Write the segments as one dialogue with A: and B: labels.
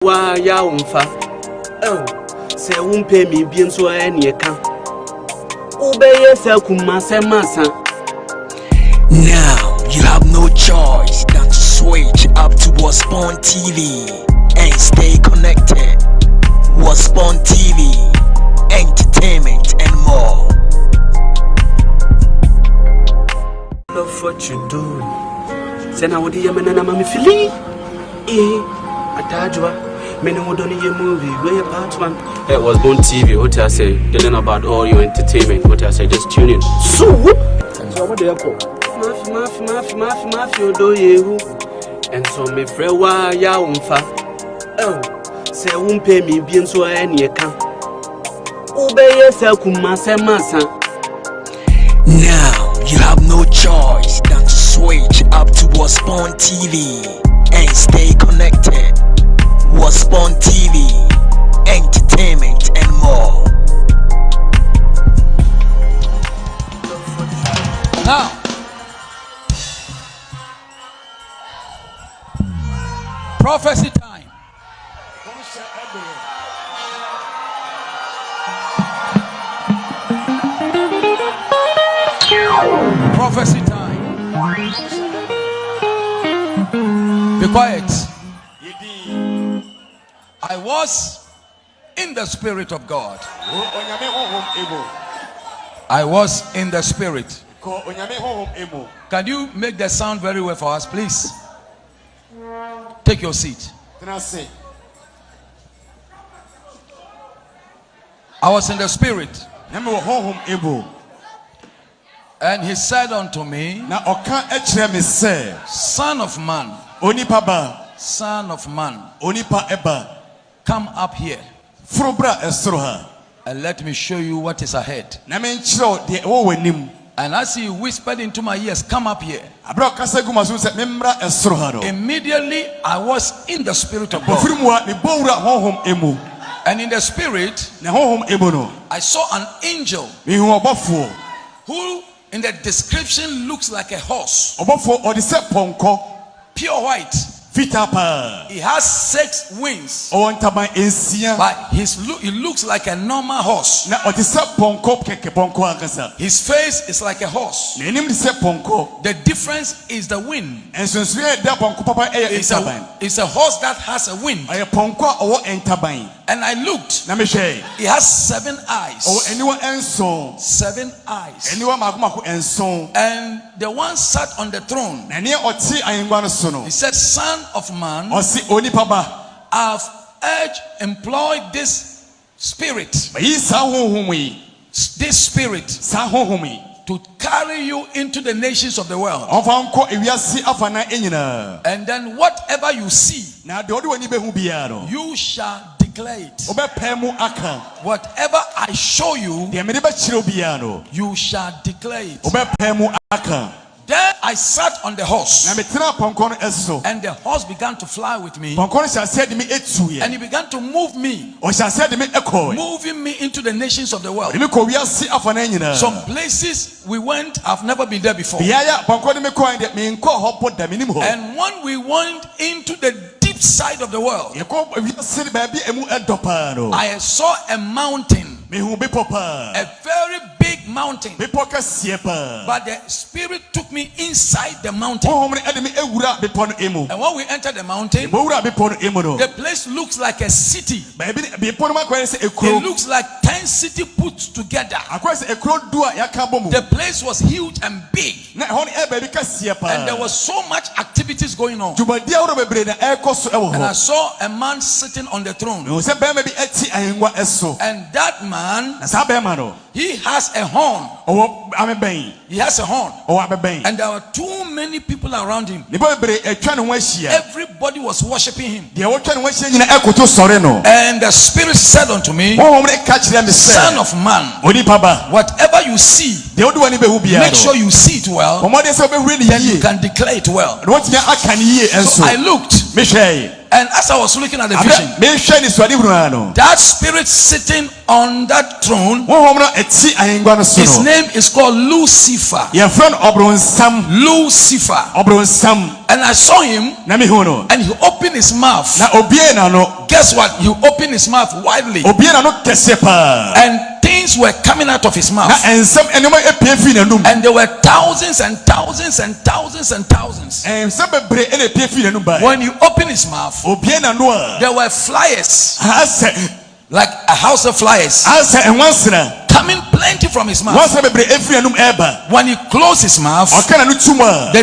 A: Why ya umfa? Oh, say won't pay me bien so any account. Obey yourself, massa.
B: Now you have no choice than to switch up to Wasborn TV and stay connected. Wasborn TV, entertainment and more.
A: Love what you doing. Say now what do you mean? I'm a feeling. Atajwa. Many would only a movie. Where part one? It was Wasborn TV. What I say? Telling about all your entertainment. What I say? Just tune in. So what do you call? Mafia, do you? And so me friend, why ya umfa? Oh, say won't pay me bien so any account. Obey yourself, massa.
B: Now you have no choice than to switch up to Wasborn TV and stay connected. Wasborn TV, entertainment and more.
C: Now, prophecy time. Prophecy time. Be quiet. I was in the Spirit of God. I was in the Spirit. Can you make the sound very well for us, please? Take your seat. I was in the Spirit. And he said unto me, Son of man, Son of man, come up here and let me show you what is ahead. And as he whispered into my ears, come up here. Immediately I was in the Spirit of God. And in the Spirit, I saw an angel who in the description looks like a horse. Pure white. He has 6 wings, but he looks like a normal horse. His face is like a horse. The difference is the wind. It's a horse that has a wind. And I looked. He has 7 eyes. 7 eyes. And the one sat on the throne. He said, Son of man, I've employed this spirit to carry you into the nations of the world. And then whatever you see, you shall declare it. Whatever I show you, you shall declare it. Then I sat on the horse, and the horse began to fly with me, and he began to move me, moving me into the nations of the world. Some places we went, I've never been there before. And when we went into the deep side of the world, I saw a mountain, a very big mountain, but the Spirit took me inside the mountain. And when we entered the mountain, the place looks like a city. It looks like 10 cities put together. The place was huge and big, and there was so much activities going on. And I saw a man sitting on the throne, and that man, he has a horn. He has a horn. And there were too many people around him. Everybody was worshiping him. And the Spirit said unto me, Son of man, whatever you see, make sure you see it well, then you can declare it well. So I looked, And as I was looking at the vision, that spirit sitting on that throne, his name is called Lucifer. Lucifer. And I saw him, and he opened his mouth. Guess what? He opened his mouth widely, and things were coming out of his mouth. And there were thousands and thousands and thousands and thousands. When you open his mouth, there were flyers, like a house of flyers, coming plenty from his mouth. When he closed his mouth, then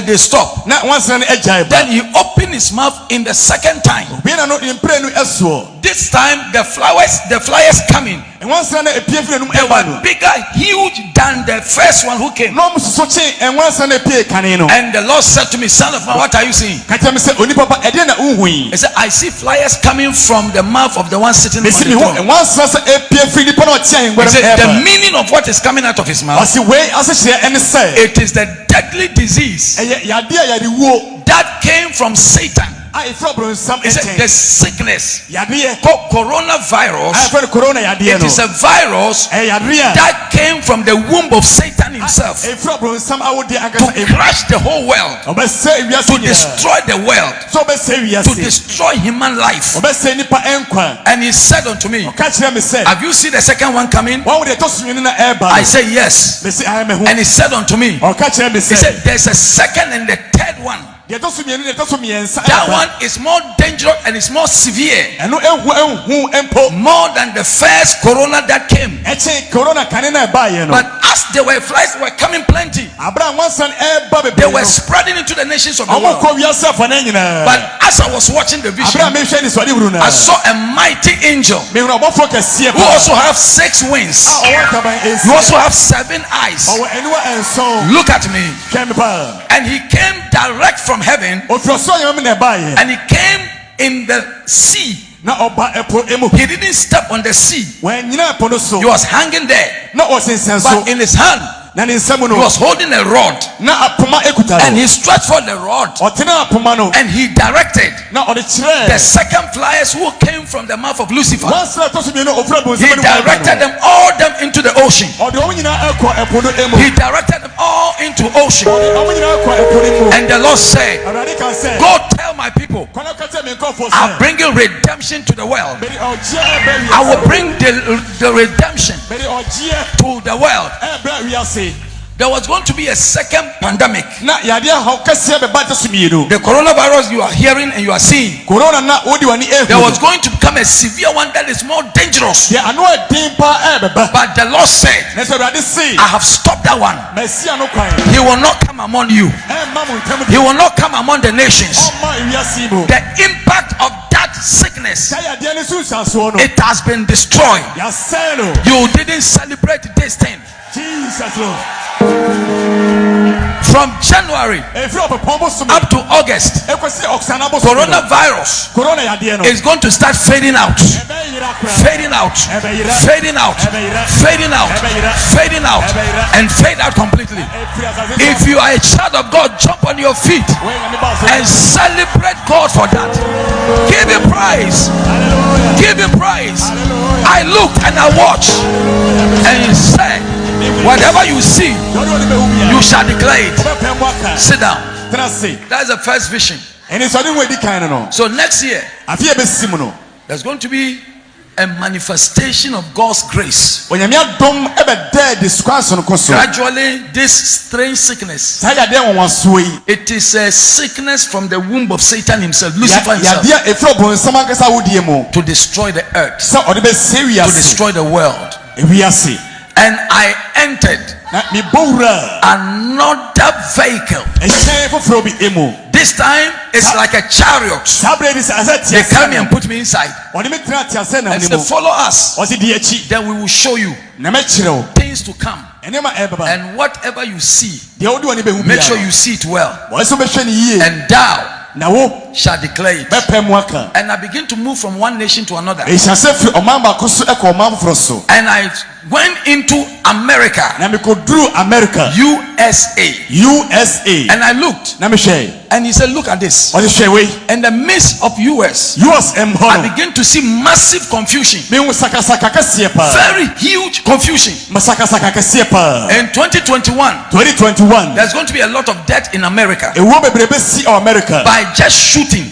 C: they stop. Then he opened his mouth in the second time. This time the flyers coming, they were bigger, huge than the first one who came. And the Lord said to me, son of man, what are you seeing? He said, I see flyers coming from the mouth of the one sitting on the throne. He said, the meaning of what is coming out of his mouth, it is the deadly disease that came from Satan. He said the sickness called coronavirus, it is a virus that came from the womb of Satan himself to crush the whole world, to destroy the world, to destroy human life. And he said unto me, have you seen the second one coming? I said yes. And he said unto me, he said there's a second and the third one. That one is more dangerous and it's more severe, more than the first corona that came. But as there were flies were coming plenty, they were spreading into the nations of the world. But as I was watching the vision, I saw a mighty angel who also have 6 wings. He also have 7 eyes. Look at me. And he came direct from heaven, and he came in the sea. He didn't step on the sea. He was hanging there, but in his hand he was holding a rod, and he stretched forth the rod, and he directed the second flyers who came from the mouth of Lucifer. He directed them all into the ocean. He directed them all into ocean. And the Lord said, go tell my people, I'm bringing redemption to the world. I will bring the redemption to the world. There was going to be a second pandemic. The coronavirus you are hearing and you are seeing, there was going to become a severe one that is more dangerous. But the Lord said, I have stopped that one. He will not come among you. He will not come among the nations. The impact of that sickness, it has been destroyed. You didn't celebrate this thing. Jesus Lord. From January up to August, coronavirus is going to start fading out, fading out, fading out, fading out, fading out, and fade out completely. If you are a child of God, jump on your feet and celebrate God for that. Give him praise. Give him praise. I looked and I watched, and he said, whatever you see, you shall declare it. Sit down. That's the first vision. So next year, there's going to be a manifestation of God's grace. Gradually, this strange sickness, it is a sickness from the womb of Satan himself, Lucifer himself, to destroy the earth, to destroy the world. And I entered another vehicle. This time it's like a chariot. They come and put me inside and say, follow us, then we will show you things to come. And whatever you see, make sure you see it well. And thou shall declare it. And I begin to move from one nation to another. And I went into America, USA. And I looked, and he said, look at this. In the midst of US, I began to see massive confusion, very huge confusion. In 2021, there's going to be a lot of death in America by just shooting.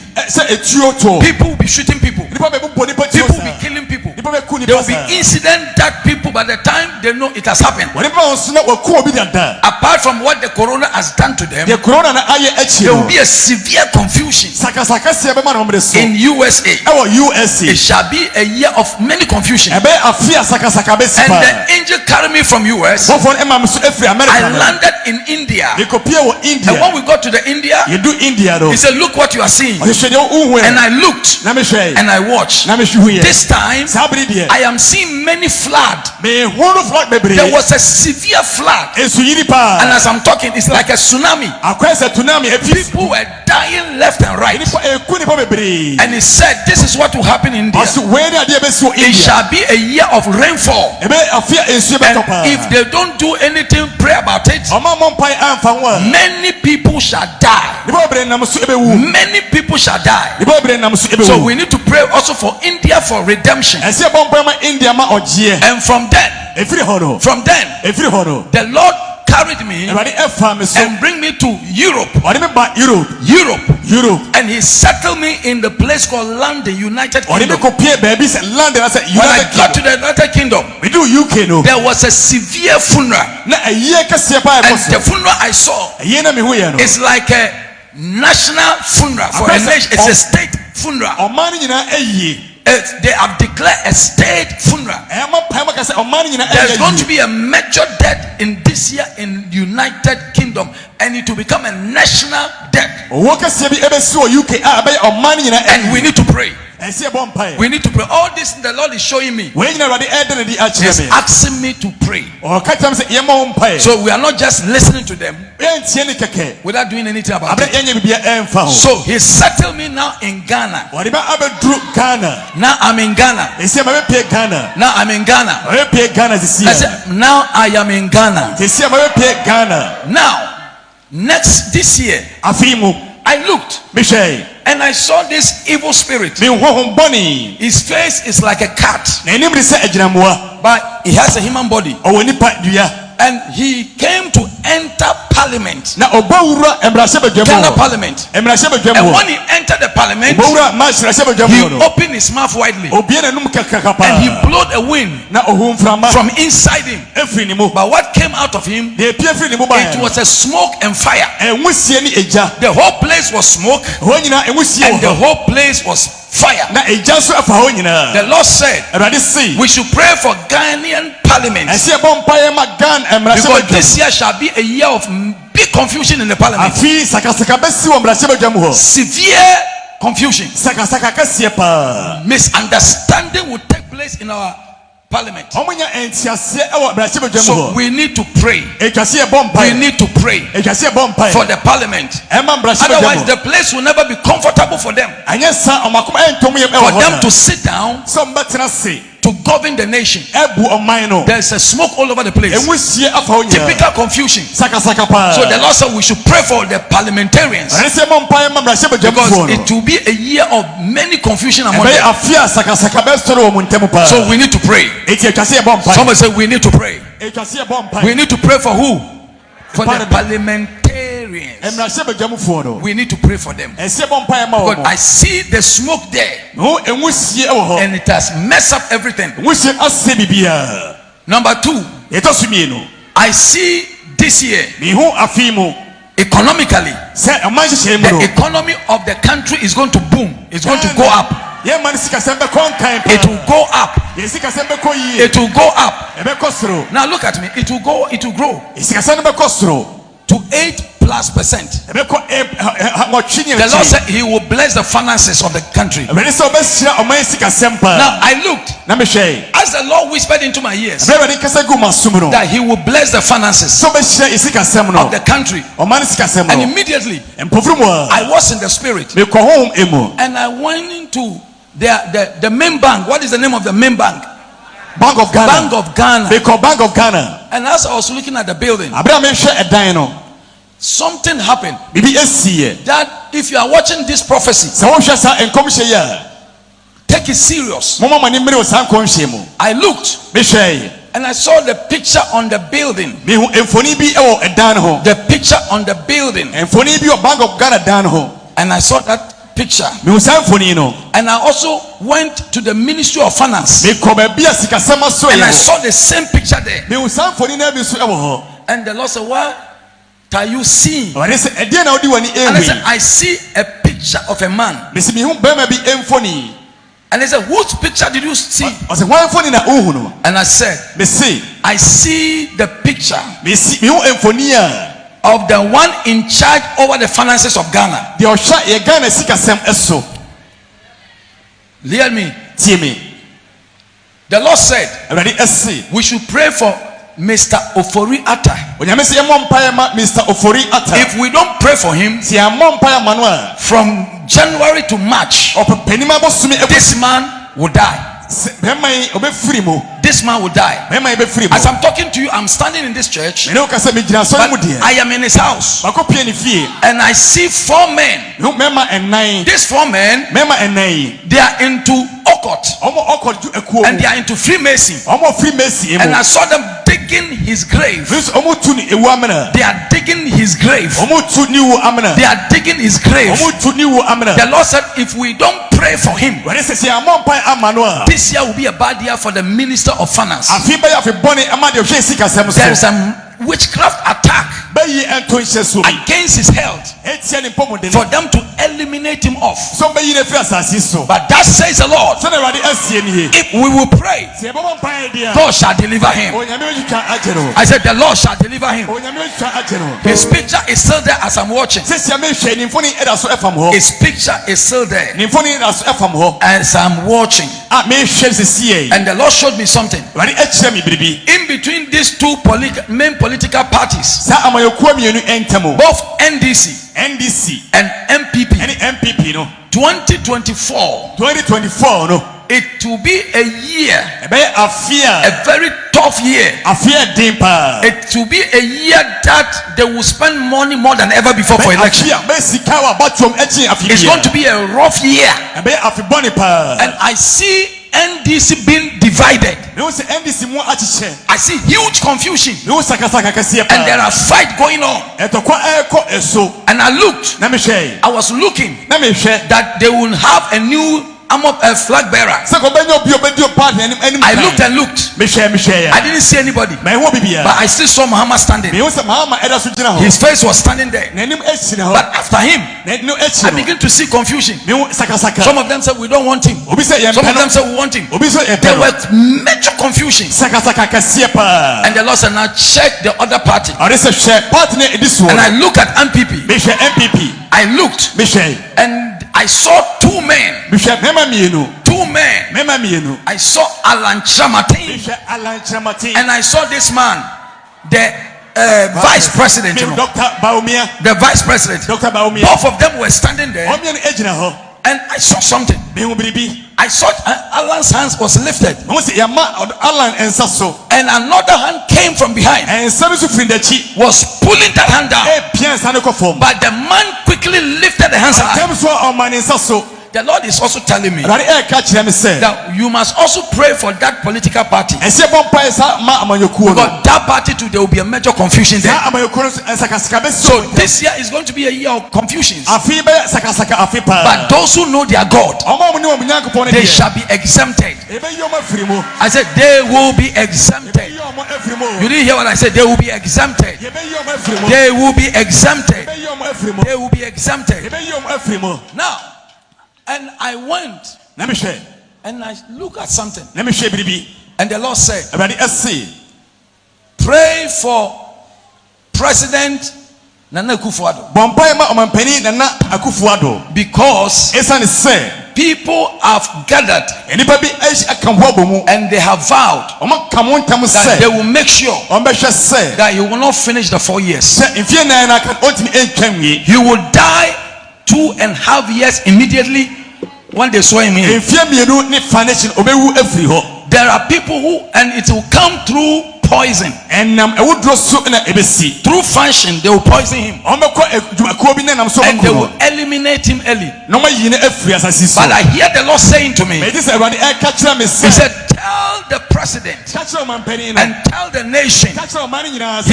C: People will be shooting people. People will be killing people. There will be incident that people, by the time they know it has happened, apart from what the corona has done to them, there will be a severe confusion in USA. It shall be a year of many confusion. And the angel carried me from US. I landed in India. And when we got to the India, he said, look what you are seeing. And I looked and I watched. This time I am seeing many floods. There was a severe flood, and as I'm talking, it's like a tsunami. People were dying left and right. And he said, this is what will happen in India. It shall be a year of rainfall, and if they don't do anything, pray about it, many people shall die. Many people shall die. So we need to pray also for India for redemption. And from then, the Lord carried me and bring me to Europe. And he settled me in the place called London, United Kingdom. When I got to the United Kingdom, there was a severe funeral, and the funeral I saw is like a national funeral for a nation. It's a state funeral. They have declared a state funeral. There's going to be a major death in this year in United Kingdom, and it will become a national death. And we need to pray. We need to pray. All this the Lord is showing me. He's asking me to pray. So we are not just listening to them without doing anything about it. So he settled me now in Ghana. Now I'm in Ghana. Now I'm in Ghana. I said, now I am in Ghana. Now, this year, I looked and I saw this evil spirit. His face is like a cat, but he has a human body. And he came to enter parliament, Ghana parliament. And when he entered the parliament, he opened his mouth widely, and he blew a wind from inside him. But what came out of him, it was a smoke and fire. The whole place was smoke, and the whole place was fire. The Lord said we should pray for Ghanaian parliament, because this year shall be a year of big confusion in the parliament. Severe confusion. Misunderstanding will take place in our parliament. So we need to pray. We need to pray for the parliament. Otherwise the place will never be comfortable for them. For them to sit down to govern the nation. There's a smoke all over the place. Typical confusion. So the Lord said we should pray for the parliamentarians, because it will be a year of many confusion among them. So we need to pray. Someone say we need to pray. We need to pray for who? For the parliamentarians. We need to pray for them, because I see the smoke there, and it has messed up everything. Number two, I see this year economically, the economy of the country is going to boom. It's going to go up. It will go up. It will go up. Now look at me. It will go. It will grow to 8+%. The Lord said he will bless the finances of the country. Now I looked. As as the Lord whispered into my ears that he will bless the finances of the country, and immediately I was in the spirit and I went into the main bank. What is the name of the main bank?
D: Bank of Ghana.
C: Bank of Ghana.
D: They call Bank of Ghana.
C: And as I was looking at the building, something happened that if you are watching this prophecy, take it serious. I looked and I saw the picture on the building. The picture on the building. And I saw that picture. And I also went to the Ministry of Finance. And I saw the same picture there. And the Lord said, what are you seeing? And I said, I see a picture of a man. And he said, whose picture did you see? And I said, I see the picture of the one in charge over the finances of Ghana. Hear me. The Lord said we should pray for Mr. Ofori Atta. If we don't pray for him from January to March, this man will die. This man will die. As I'm talking to you, I'm standing in this church, but I am in his house, and I see 4 men. These 4 men, they are into occult, and they are into Freemason. And I saw them digging his grave. They are digging his grave. They are digging his grave. The Lord said, if we don't pray for him, this year will be a bad year for the Minister of Finance. There is a witchcraft attack against his health for them to eliminate him off. But that says the Lord, if we will pray, God shall deliver him. I said the Lord shall deliver him. His picture is still there as I'm watching. His picture is still there as I'm watching. And the Lord showed me something. In between these two main political parties, both NDC and MPP, 2024, it will be a year, a very tough year. It will be a year that they will spend money more than ever before for election. It's going to be a rough year. And I see NDC being divided. I see huge confusion, and there are fights going on. And I was looking that they will have a new flag bearer. I looked and looked. I didn't see anybody, but I still saw Muhammad standing. His face was standing there. But after him, I began to see confusion. Some of them said we don't want him. Some of them said we want him. There was major confusion. And the Lord said, now check the other party. And I look at MPP. I looked and I saw 2 men. I saw Alan Chamatin, and I saw this man, the vice president. The vice president. Both of them were standing there, and I saw something. I saw Alan's hands was lifted, and another hand came from behind, was pulling that hand down. But the man quickly lifted the hands high. The Lord is also telling me that you must also pray for that political party, because that party too, there will be a major confusion there. So this year is going to be a year of confusions. But those who know their God, they shall be exempted. I said they will be exempted. You didn't hear what I said? They will be exempted. They will be exempted. They will be exempted. Now, and I went and I look at something, and the Lord said, pray for President Nana Akufo-Addo, because people have gathered and they have vowed that they will make sure that you will not finish the 4 years. You will die 2.5 years immediately when they saw him here. There are people who, and it will come through poison, and through function they will poison him, and they will eliminate him early. But I hear the Lord saying to me, he said, tell the president and tell the nation he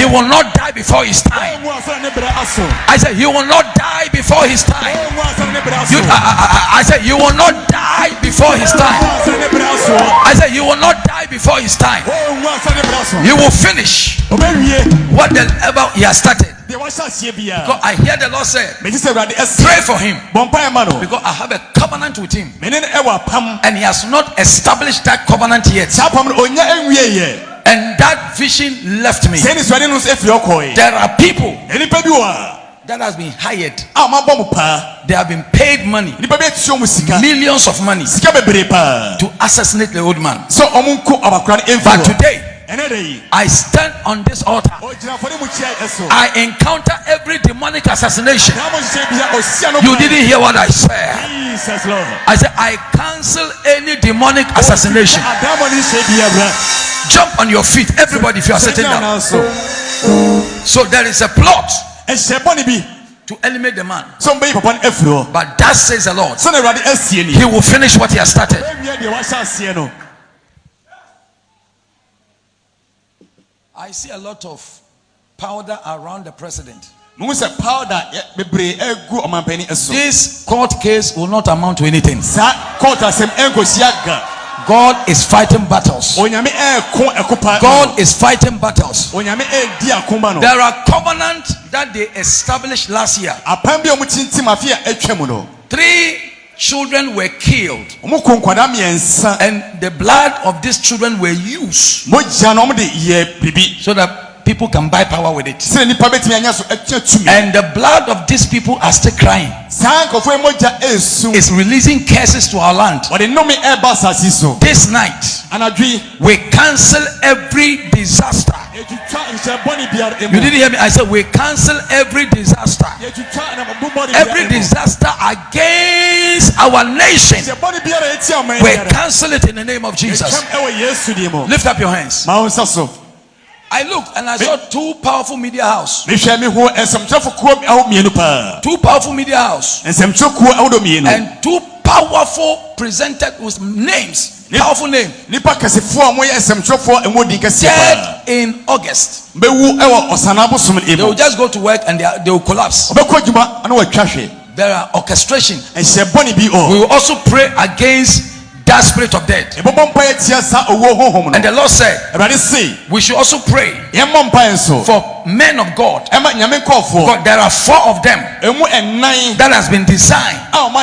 C: will not die before his time. I said, he will not die before his time. I said, you will not die before his time. I said, you will not die before his time. You will finish whatever he has started. Because I hear the Lord say, pray for him, because I have a covenant with him, and he has not established that covenant yet. And that vision left me. There are people that has been hired. They have been paid money, millions of money, to assassinate the old man. But today I stand on this altar. I encounter every demonic assassination. You didn't hear what I said. I said I cancel any demonic assassination. Jump on your feet, everybody, if you are sitting down. So there is a plot to eliminate the man. But that says the Lord, he will finish what he has started. I see a lot of powder around the president. This court case will not amount to anything. God is fighting battles. God is fighting battles. There are covenants that they established last year. 3 children were killed, and the blood of these children were used so that people can buy power with it. And the blood of these people are still crying. It's releasing curses to our land. This night we cancel every disaster. You didn't hear me? I said we cancel every disaster. Every disaster against our nation, we cancel it in the name of Jesus. Lift up your hands. I looked and I saw 2 powerful media houses. 2 powerful media houses. And 2 powerful presented with names. Powerful name. 3rd in August. They will just go to work and they will collapse. There are orchestration. We will also pray against that spirit of death. And the Lord said we should also pray for men of God. God, there are 4 of them that has been designed. I'm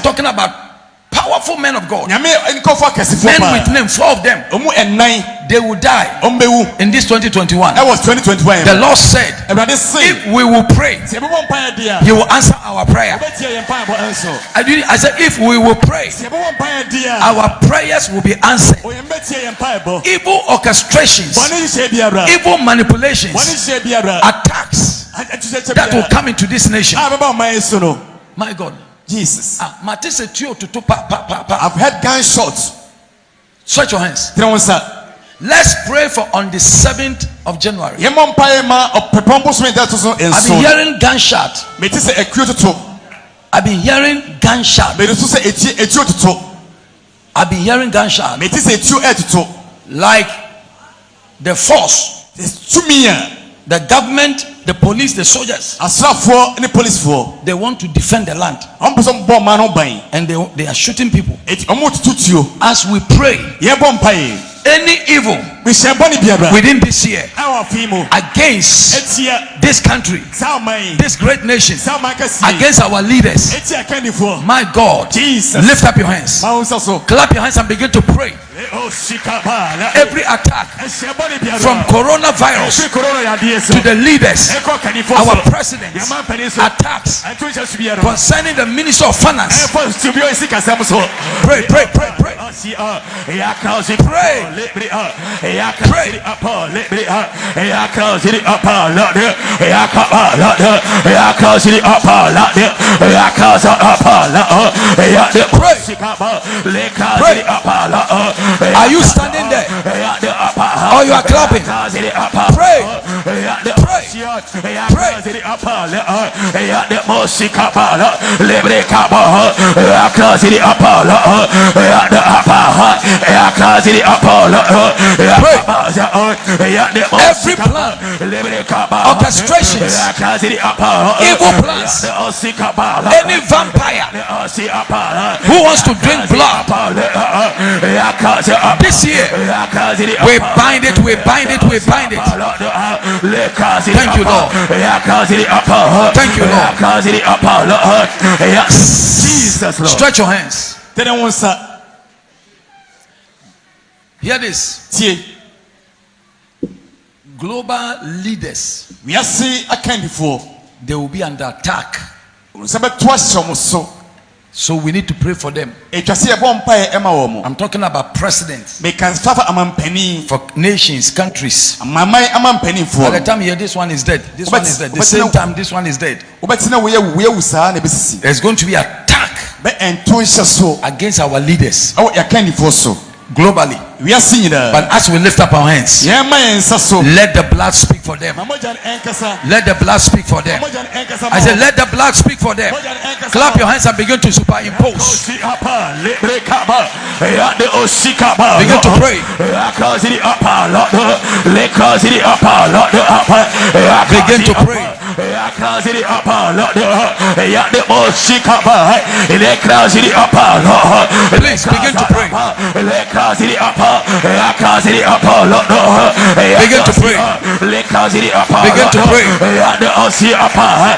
C: talking about powerful men of God. Men with name, 4 of them. They will die in this 2021. The Lord said if we will pray, he will answer our prayer. I said if we will pray, our prayers will be answered. Evil orchestrations, evil manipulations, attacks that will come into this nation. My God, Jesus. I've heard gunshots. Stretch your hands. Let's pray for on the 7th of January. I've been hearing gunshot. I've been hearing gunshot. I've been hearing gunshot. Like the force, the government, the police, the soldiers, they want to defend the land, and they are shooting people. As we pray, any evil within this year against this country, this great nation, against our leaders, my God, lift up your hands, clap your hands and begin to pray. Every attack from coronavirus to the leaders, our presidents, attacks concerning the minister of finance. Pray. Pray. Are you standing there? Or you are clapping? Pray. Every plan, orchestrations, evil plans, any vampire who wants to drink blood this year, we bind it. Thank you, Lord. Thank you, Lord. Jesus, Lord. Stretch your hands. Hear this. Global leaders, they will be under attack. So we need to pray for them. I'm talking about presidents for nations, countries. By the time you hear this one is dead, this one is dead. The same time this one is dead. There's going to be attack against our leaders globally. But as we lift up our hands, let the blood speak for them. Let the blood speak for them. I said, let the blood speak for them. Clap your hands and begin to superimpose. Begin to pray. Begin to pray. Please begin to pray. Begin to pray. Begin to pray.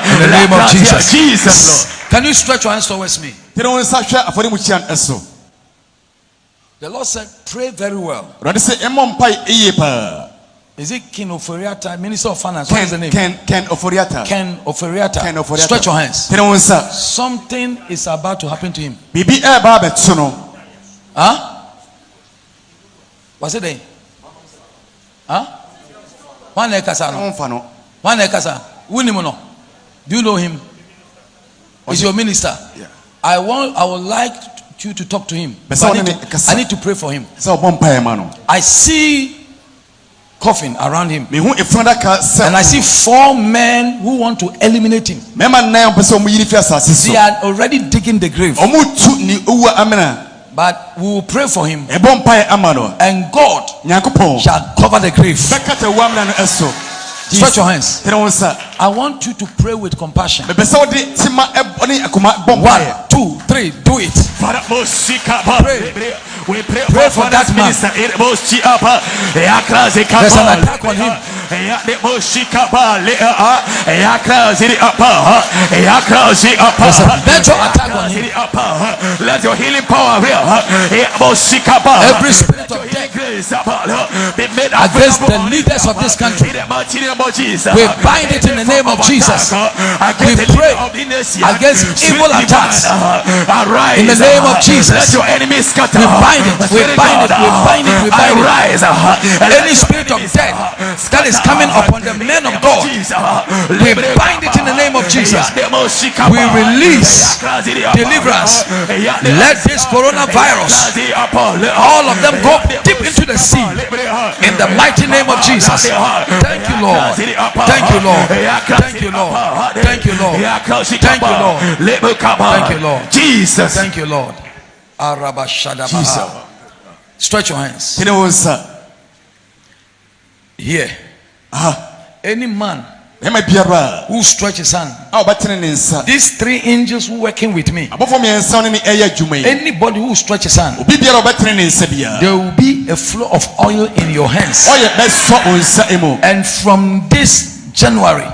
C: In the name of Jesus. Can you stretch your hands towards me? The Lord said, pray very well. Is it Ken Oforiata, Minister of Finance? What is the name? Ken Oforiata. Stretch your hands. Something is about to happen to him. Huh? What's it there? Huh? One Ekasa. Do you know him? He's your minister.
D: Yeah.
C: I would like you to talk to him. I need to pray for him. I see coffin around him, and I see 4 men who want to eliminate him. They are already digging the grave. But we will pray for him, and God shall cover the grave. Stretch your hands. I want you to pray with compassion. 1, 2, 3, do it. Pray for that man. There's an attack on him. There's a major attack on him.
D: Let your healing power real.
C: Every spirit of death against the leaders of this country, we bind it in the name of Jesus. We pray against evil attacks in the name of Jesus. We bind it. Any spirit of death that is coming upon the men of God, we bind it in the name of Jesus. We release deliverance. Let this coronavirus, all of them, go deep into the sea in the mighty name of Jesus. Thank you, Lord. Thank you, Lord. Thank you, Lord. Thank you, Lord. Thank you, Lord. Thank you, Lord.
D: Jesus.
C: Thank you, Lord. Jesus. Stretch your hands. Here. Any man who stretches his hand, these 3 angels who working with me, anybody who stretches his hand, there will be a flow of oil in your hands. And from this January,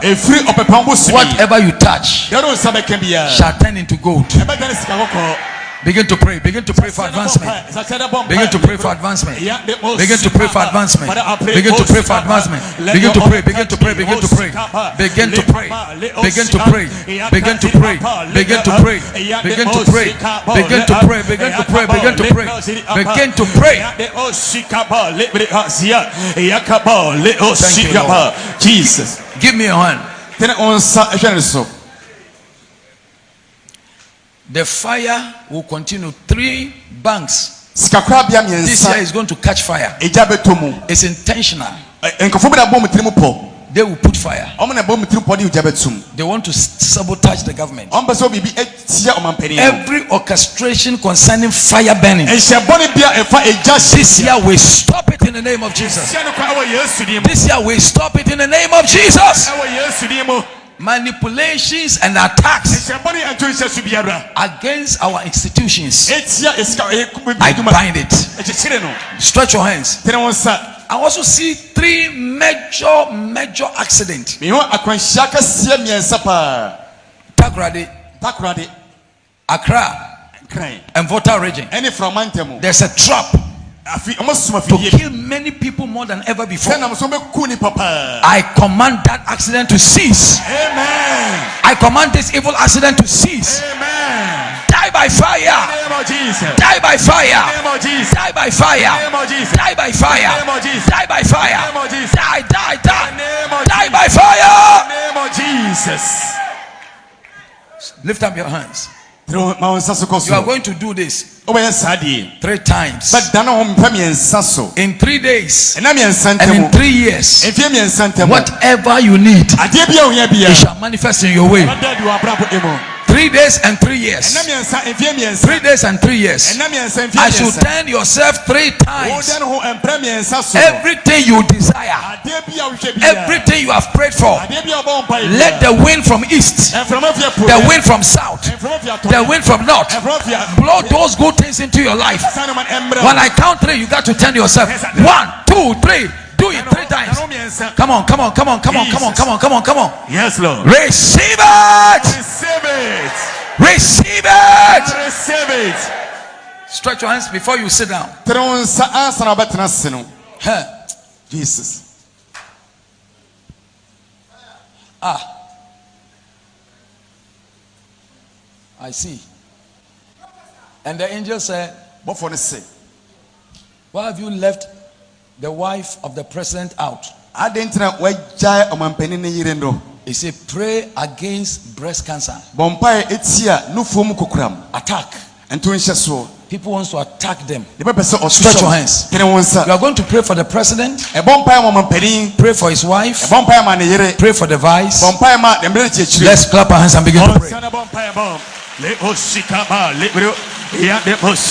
C: whatever you touch shall turn into gold. Begin to pray. Begin to pray for advancement. Begin to pray for advancement. Begin to pray for advancement. Begin to pray for advancement. Begin to pray. Begin to pray. Begin to pray. Begin to pray. Begin to pray. Begin to pray. Begin to pray. Begin to pray. Begin to pray. Begin to pray. Begin to pray. Begin to pray. Thank you, Lord.
D: Jesus.
C: Give me your hand. The fire will continue. 3 banks. This year is going to catch fire. It's intentional. They will put fire. They want to sabotage the government. Every orchestration concerning fire burning, this year we stop it in the name of Jesus. This year we stop it in the name of Jesus. Manipulations and attacks against our institutions, I bind it. Stretch your hands. I also see 3 major accidents. Takoradi, Accra, and Volta region. There's a trap to kill many people more than ever before. I command that accident to cease.
D: Amen.
C: I command this evil accident to cease.
D: Amen.
C: Die by fire. Die by fire. Die by fire. Die by fire. Die by fire. Die by fire.
D: Name of Jesus.
C: Lift up your hands. You are going to do this 3 times in 3 days and in 3 years. Whatever you need, it shall manifest in your way. 3 days and 3 years. 3 days and 3 years. I should turn yourself 3 times. Everything you desire, everything you have prayed for, let the wind from east, the wind from south, the wind from north blow those good things into your life. When I count 3, you got to turn yourself. 1, 2, 3. Do it 3 times. Come on.
D: Yes, Lord.
C: Receive it. Receive it. Stretch your hands before you sit down.
D: Jesus.
C: I see. And the angel said, why have you left the wife of the president out? He said, pray against breast cancer. Attack. People want to attack them. Stretch your hands. You are going to pray for the president. Pray for his wife. Pray for the vice. Let's clap our hands and begin to pray.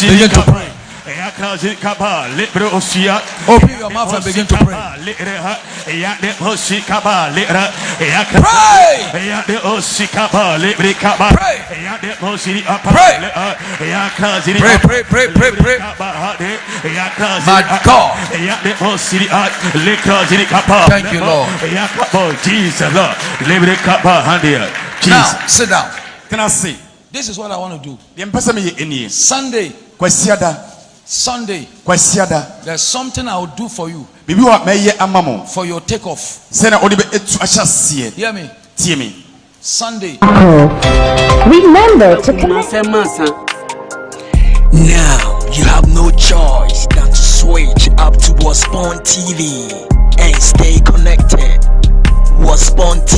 C: Begin to pray. Open your mouth and begin to pray. Pray. My God. Thank you, Lord.
D: Jesus, Lord.
C: Now, sit down. Can I see? This is what I want to do. Sunday, there's something I will do for you for your takeoff. Hear me? Sunday.
E: Remember to connect.
B: Now you have no choice than to switch up to Wasborn TV and stay connected. Wasborn TV.